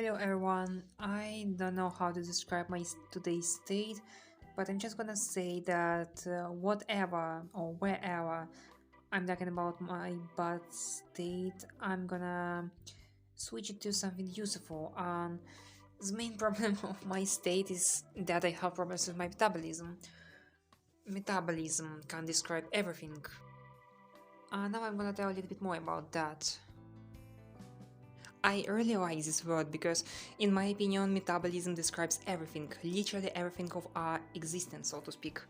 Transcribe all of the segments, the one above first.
Hello everyone. I don't know how to describe my today's state, but I'm just gonna say that whatever or wherever I'm talking about my bad state, I'm gonna switch it to something useful. And the main problem of my state is that I have problems with my metabolism. Metabolism can describe everything. Now I'm gonna tell a little bit more about that. I really like this word because, in my opinion, metabolism describes everything, literally everything of our existence, so to speak.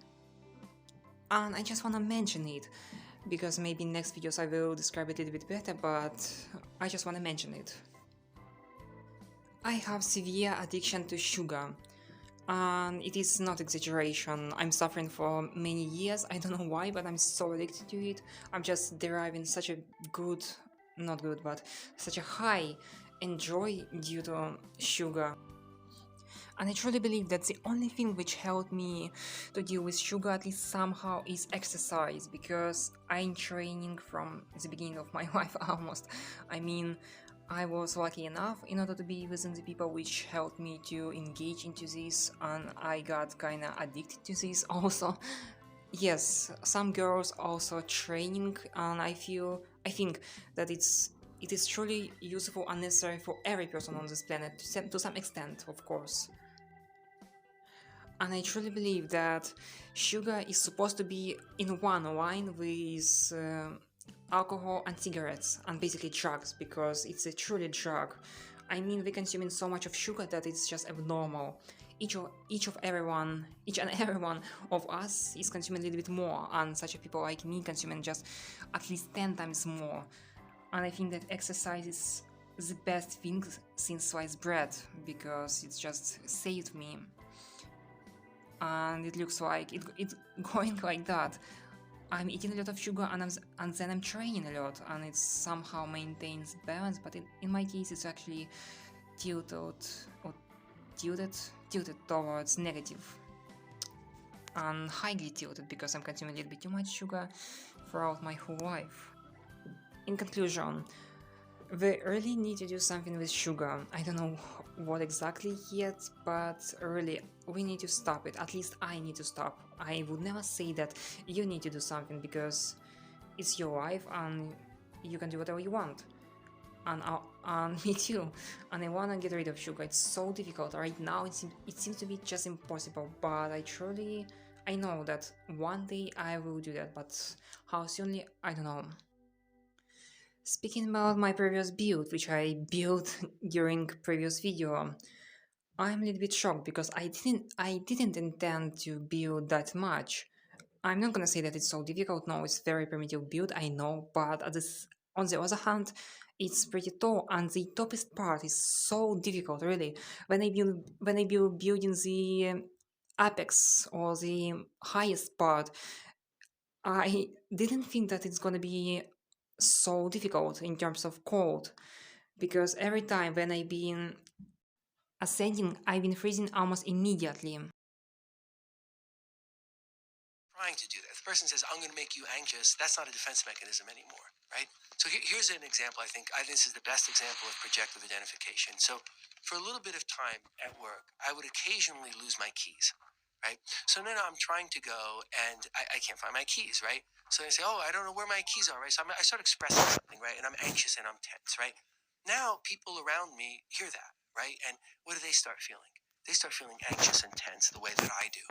And I just wanna mention it because maybe in next videos I will describe it a little bit better, but I just wanna mention it. I have severe addiction to sugar, and it is not exaggeration. I'm suffering for many years. I don't know why, but I'm so addicted to it. I'm just deriving such a good, not good, but such a high enjoy due to sugar. And I truly believe that the only thing which helped me to deal with sugar, at least somehow, is exercise, because I'm training from the beginning of my life almost. I mean, I was lucky enough in order to be within the people which helped me to engage into this, and I got kinda addicted to this also. Yes, some girls also training, and I think that it is truly useful and necessary for every person on this planet to some extent, of course. And I truly believe that sugar is supposed to be in one line with alcohol and cigarettes and basically drugs, because it's a truly drug. I mean, we're consuming so much of sugar that it's just abnormal. Each and every one of us is consuming a little bit more, and such a people like me consuming just at least 10 times more. And I think that exercise is the best thing since sliced bread, because it's just saved me, and it looks like it's going like that. I'm eating a lot of sugar, and then I'm training a lot, and it somehow maintains balance. But in my case, it's actually tilted or tilted towards negative, and highly tilted because I'm consuming a little bit too much sugar throughout my whole life. In conclusion, we really need to do something with sugar. I don't know what exactly yet, but really, we need to stop it. At least I need to stop. I would never say that you need to do something, because it's your life and you can do whatever you want. And me too. And I wanna get rid of sugar. It's so difficult right now. It seems to be just impossible. But I know that one day I will do that. But how soonly, I don't know. Speaking about my previous build, which I built during previous video, I'm a little bit shocked because I didn't intend to build that much. I'm not gonna say that it's so difficult. No, it's very primitive build, I know, but on the other hand, it's pretty tall, and the toppest part is so difficult, really. When I build building the apex or the highest part, I didn't think that it's gonna be so difficult in terms of code, because every time when I've been ascending, I've been freezing almost immediately. Trying to do that. If the person says, I'm going to make you anxious, that's not a defense mechanism anymore, right? So here's an example. I think this is the best example of projective identification. So for a little bit of time at work, I would occasionally lose my keys, right? So then I'm trying to go and I can't find my keys, right? So I say, oh, I don't know where my keys are, right? So I start expressing something, right? And I'm anxious and I'm tense, right? Now people around me hear that, right? And what do they start feeling? They start feeling anxious and tense the way that I do,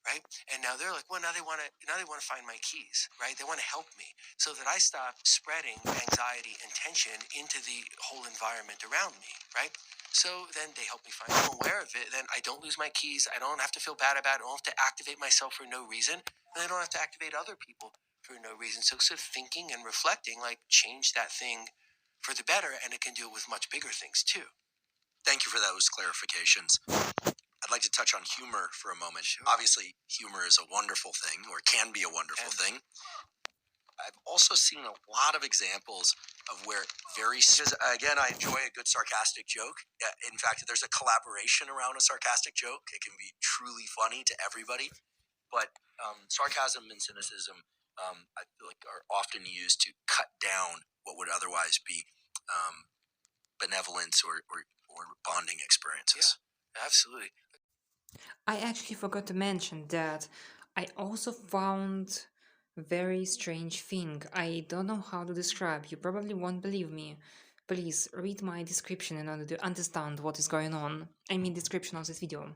right? And now they're like, well, now they want to find my keys, right? They want to help me, so that I stop spreading anxiety and tension into the whole environment around me, right? So then they help me find. I'm aware of it. Then I don't lose my keys. I don't have to feel bad about it. I don't have to activate myself for no reason, and I don't have to activate other people for no reason. So sort of thinking and reflecting, like, change that thing for the better, and it can do it with much bigger things too. Thank you for those clarifications. I'd like to touch on humor for a moment. Sure. Obviously, humor is a wonderful thing, or can be a wonderful thing. I've also seen a lot of examples of where because, again, I enjoy a good sarcastic joke. In fact, there's a collaboration around a sarcastic joke. It can be truly funny to everybody. But sarcasm and cynicism, I feel like, are often used to cut down what would otherwise be benevolence or bonding. learning experiences. Yeah, absolutely. I actually forgot to mention that I also found a very strange thing. I don't know how to describe. You probably won't believe me. Please read my description in order to understand what is going on. I mean description of this video.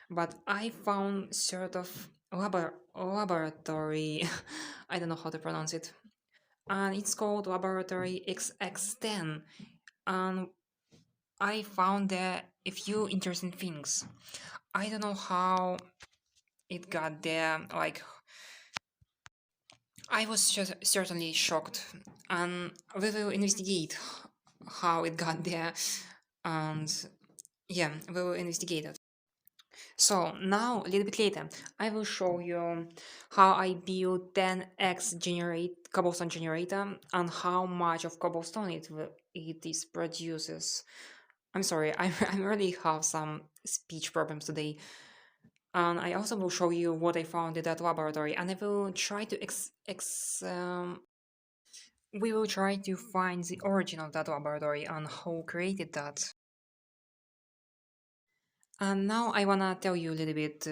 But I found sort of laboratory. I don't know how to pronounce it. And it's called Laboratory XX10. And I found there a few interesting things. I don't know how it got there. Like, I was certainly shocked, and we will investigate how it got there, and yeah, we will investigate it. So now, a little bit later, I will show you how I built 10x cobblestone generator and how much of cobblestone it is produces. I'm sorry, I really have some speech problems today. And I also will show you what I found in that laboratory, and I will try to we will try to find the origin of that laboratory and who created that. And now I wanna tell you a little bit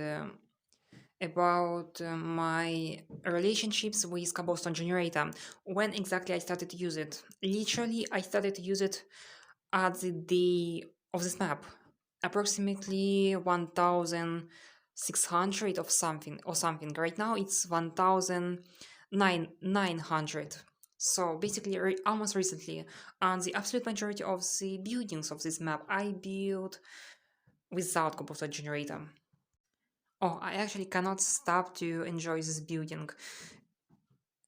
about my relationships with Cobblestone Generator. When exactly I started to use it? Literally, I started to use it at the day of this map, approximately 1,600 of something or something. Right now it's 1,900. So basically, almost recently, and the absolute majority of the buildings of this map I built without Cobblestone Generator. Oh, I actually cannot stop to enjoy this building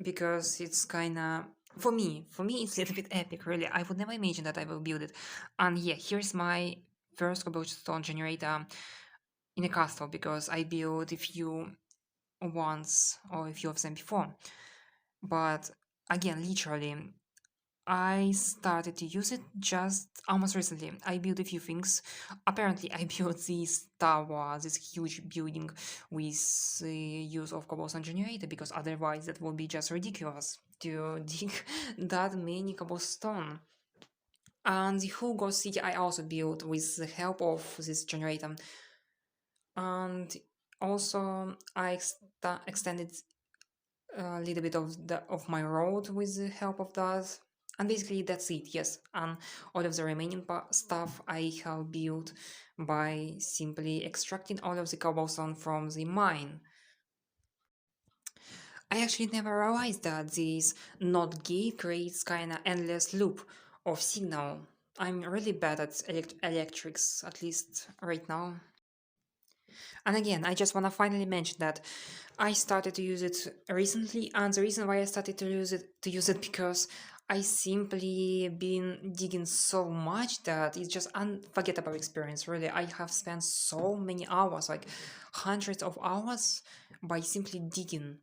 because it's kinda for me it's a little bit epic, really. I would never imagine that I will build it. And yeah, here's my first cobblestone generator in a castle because I built a few once or a few of them before. But again, literally, I started to use it just almost recently. I built a few things. Apparently, I built this tower, this huge building with the use of cobblestone generator because otherwise that would be just ridiculous to dig that many cobblestone. And the whole ghost city I also built with the help of this generator. And also I extended a little bit of my road with the help of that. And basically that's it, yes. And all of the remaining stuff I have built by simply extracting all of the cobblestone from the mine. I actually never realized that this NOT gate creates kinda endless loop of signal. I'm really bad at electrics, at least right now. And again, I just want to finally mention that I started to use it recently, and the reason why I started to use it because I simply been digging so much that it's just unforgettable experience. Really, I have spent so many hours, like hundreds of hours, by simply digging,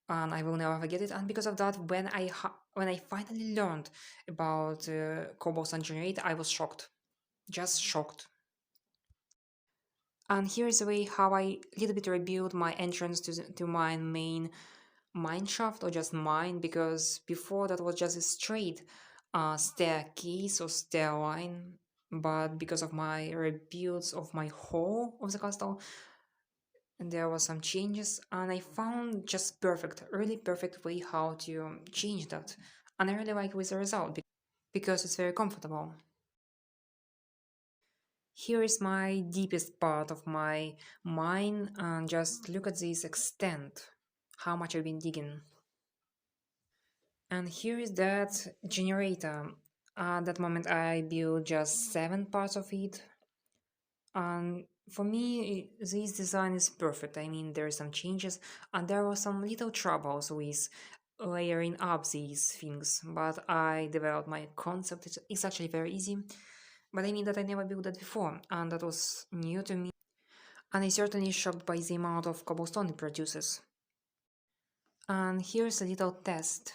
and I will never forget it. And because of that, when I finally learned about cobblestone generator, I was shocked, just shocked. And here's the way how I little bit rebuild my entrance to my main mine shaft or just mine, because before that was just a straight staircase or stair line. But because of my rebuilds of my hall of the castle, and there was some changes, and I found just perfect, really perfect way how to change that. And I really like with the result because it's very comfortable. Here is my deepest part of my mine, and just look at this extent, how much I've been digging. And here is that generator. At that moment I built just 7 parts of it. And for me, this design is perfect. I mean, there are some changes, and there were some little troubles with layering up these things, but I developed my concept. It's actually very easy, but I mean that I never built that before, and that was new to me. And I'm certainly shocked by the amount of cobblestone it produces. And here's a little test.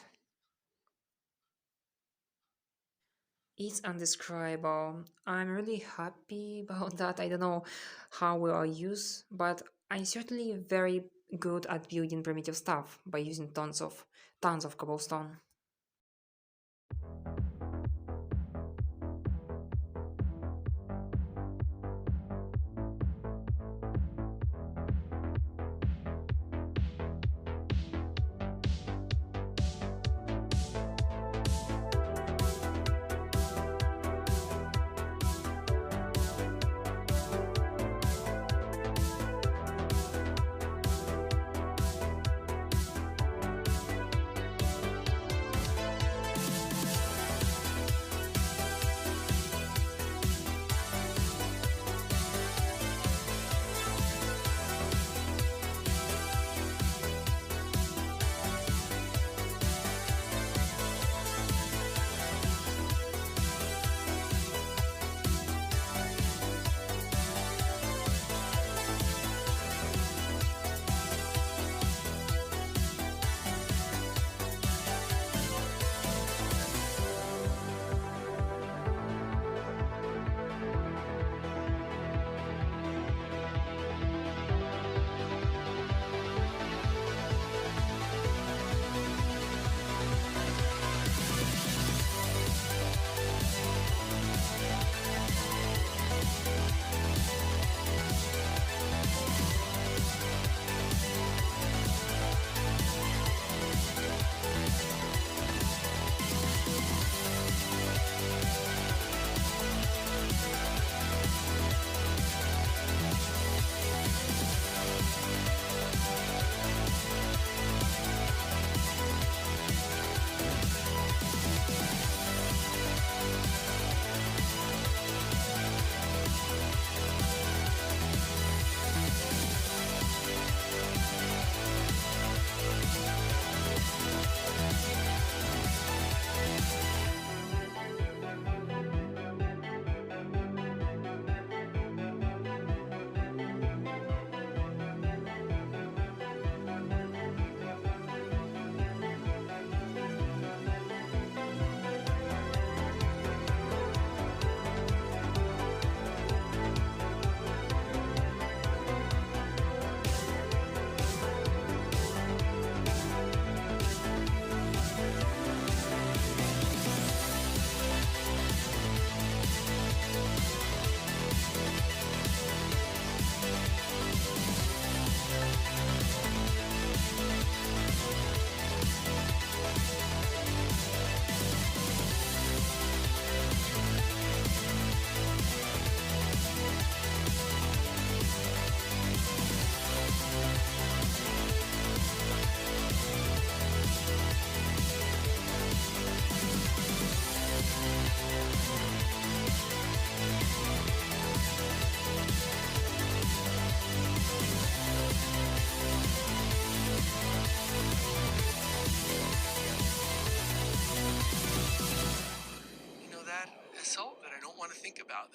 It's undescribable. I'm really happy about that. I don't know how will I use, but I'm certainly very good at building primitive stuff by using tons of cobblestone.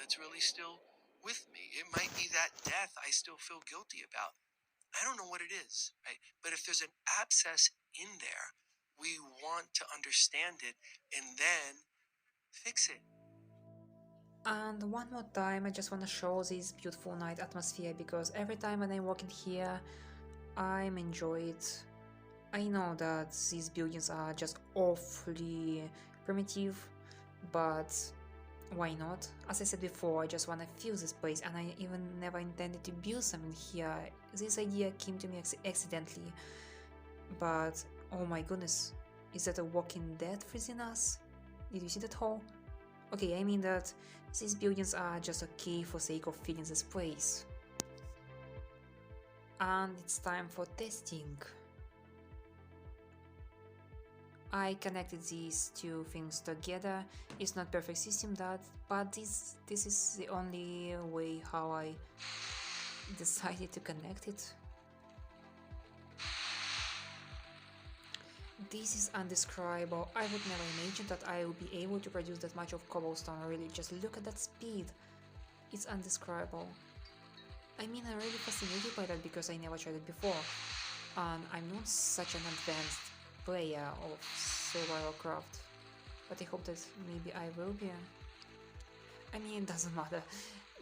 that's really still with me. It might be that death I still feel guilty about. I don't know what it is, right? But if there's an abscess in there, we want to understand it and then fix it. And one more time, I just want to show this beautiful night atmosphere, because every time when I walk in here, I'm enjoy it. I know that these buildings are just awfully primitive, but why not? As I said before, I just want to feel this place, and I even never intended to build something here. This idea came to me accidentally, but oh my goodness, is that a walking dead freezing us? Did you see that hole? Okay, I mean that these buildings are just okay for sake of filling this place. And it's time for testing. I connected these two things together. It's not perfect system, but this is the only way how I decided to connect it. This is undescribable. I would never imagine that I will be able to produce that much of cobblestone. Really, just look at that speed. It's undescribable. I mean, I'm really fascinated by that because I never tried it before. And I'm not such an advanced player of Survivalcraft, but I hope that maybe I will be. I mean, it doesn't matter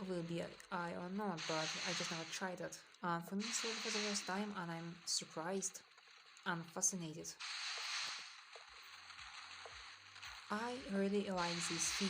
will be I or not, but I just never tried it. And for me, it's really for the first time, and I'm surprised and fascinated. I really like this thing.